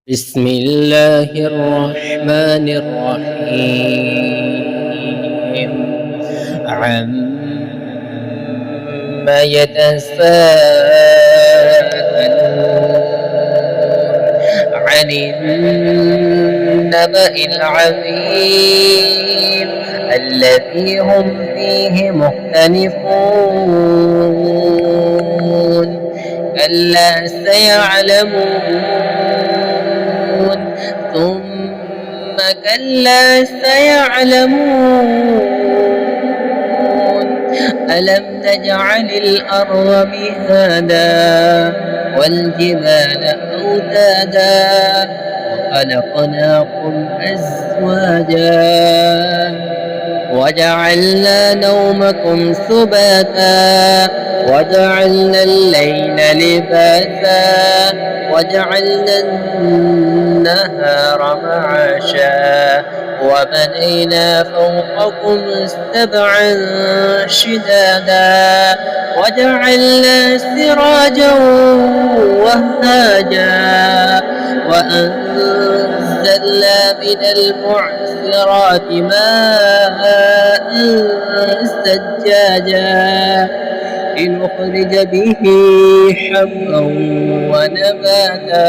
بسم الله الرحمن الرحيم. عما يتساءلون عن النبأ العظيم الذي هم فيه مختلفون كلا سيعلمون ثم كلا سيعلمون ألم نجعل الأرض مهادا والجبال أوتادا وخلقناكم أزواجا وجعلنا نومكم سباتا وجعلنا الليل لباسا وجعلنا النهار معاشا وبنينا فوقكم سبعا شدادا وجعلنا سراجا وهاجا وأنزلنا من المعصرات ماء ثجاجا لنخرج به حبا ونباتا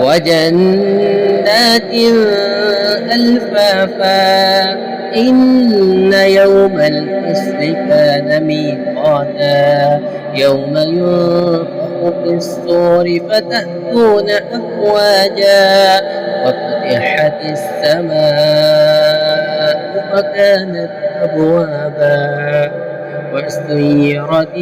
وجنات ألفافا إن يوم الفصل كان ميقاتا يوم ينفخ في الصور فتأتون أفواجا وفتحت السماء فكانت أبوابا وسيرت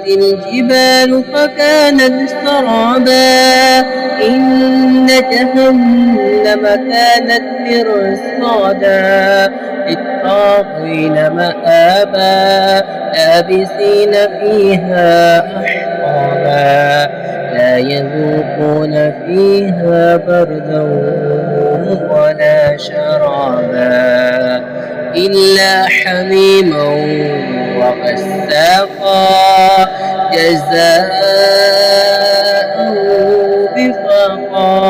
الجبال فكانت سرابا إن جهنم كانت مرصادا للطاغين مآبا لابسين فيها أحقابا لا يذوقون فيها بردا ولا شرابا إلا حميما وغساقا جزاء وفاقا.